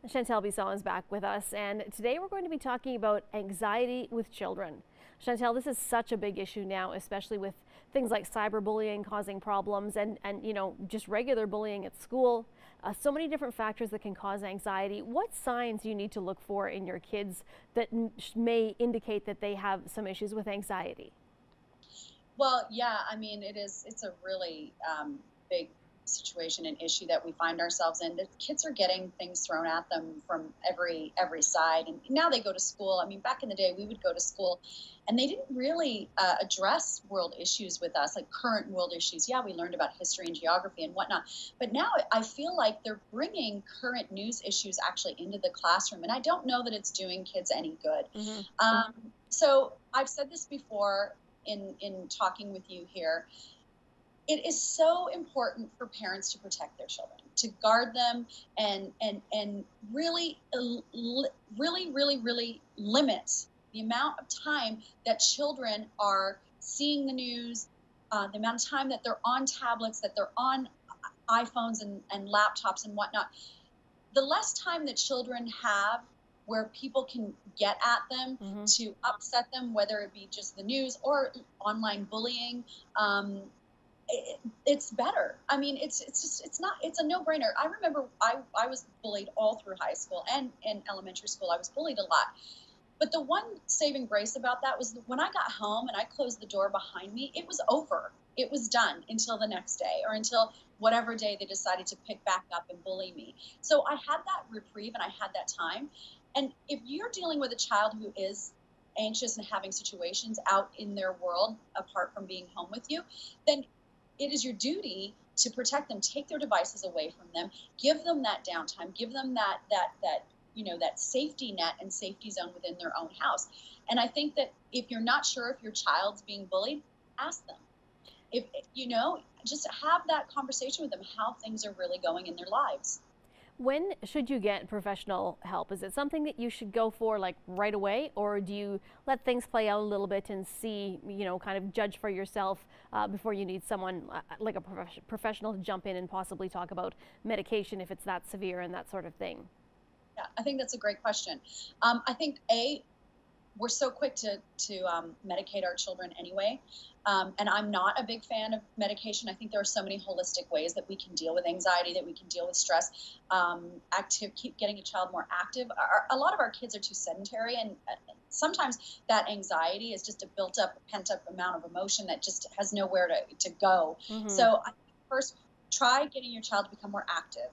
Chantelle Bisson is back with us, and today we're going to be talking about anxiety with children. Chantelle, this is such a big issue now, especially with things like cyberbullying causing problems and just regular bullying at school. So many different factors that can cause anxiety. What signs do you need to look for in your kids that may indicate that they have some issues with anxiety? Well, yeah, I mean, it's a really big situation and issue that we find ourselves in. The kids are getting things thrown at them from every side. And now they go to school. I mean, back in the day, we would go to school and they didn't really address world issues with us, like current world issues. Yeah, we learned about history and geography and whatnot. But now I feel like they're bringing current news issues actually into the classroom. And I don't know that it's doing kids any good. Mm-hmm. So I've said this before in talking with you here. It is so important for parents to protect their children, to guard them, and really, really limit the amount of time that children are seeing the news, the amount of time that they're on tablets, that they're on iPhones and laptops and whatnot. The less time that children have where people can get at them to upset them, whether it be just the news or online bullying, it's better. I mean, it's a no-brainer. I remember I was bullied all through high school and in elementary school. I was bullied a lot. But the one saving grace about that was when I got home and I closed the door behind me, it was over. It was done until the next day or until whatever day they decided to pick back up and bully me. So I had that reprieve and I had that time. And if you're dealing with a child who is anxious and having situations out in their world apart from being home with you, then it is your duty to protect them, take their devices away from them, give them that downtime, give them that safety net and safety zone within their own house. And I think that if you're not sure if your child's being bullied, ask them. If just have that conversation with them, how things are really going in their lives. When should you get professional help? Is it something that you should go for like right away, or do you let things play out a little bit and see, kind of judge for yourself before you need someone like a professional to jump in and possibly talk about medication if it's that severe and that sort of thing? Yeah, I think that's a great question. I think we're so quick to medicate our children anyway. And I'm not a big fan of medication. I think there are so many holistic ways that we can deal with anxiety, that we can deal with stress, keep getting a child more active. A lot of our kids are too sedentary, and sometimes that anxiety is just a built up, pent up amount of emotion that just has nowhere to go. So I think first, try getting your child to become more active.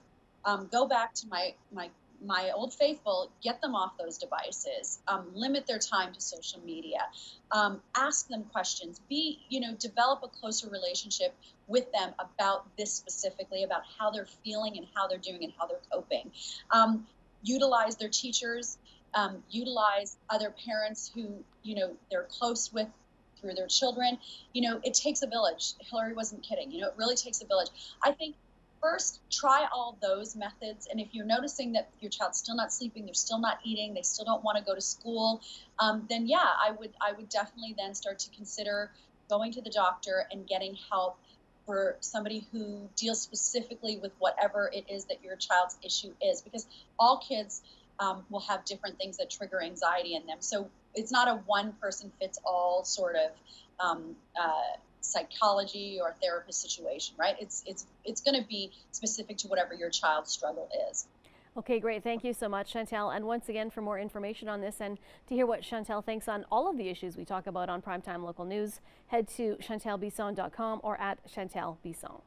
Go back to my old faithful, get them off those devices, limit their time to social media, ask them questions, develop a closer relationship with them about this specifically, about how they're feeling and how they're doing and how they're coping. Utilize their teachers, utilize other parents who, they're close with through their children. It takes a village. Hillary wasn't kidding. It really takes a village. I think first, try all those methods. And if you're noticing that your child's still not sleeping, they're still not eating, they still don't want to go to school, then yeah, I would definitely then start to consider going to the doctor and getting help for somebody who deals specifically with whatever it is that your child's issue is, because all kids will have different things that trigger anxiety in them. So it's not a one person fits all sort of psychology or therapist situation, right? It's going to be specific to whatever your child's struggle is. Okay, great. Thank you so much, Chantelle. And once again, for more information on this and to hear what Chantelle thinks on all of the issues we talk about on Primetime Local News, head to chantellebisson.com or at Chantelle Bisson.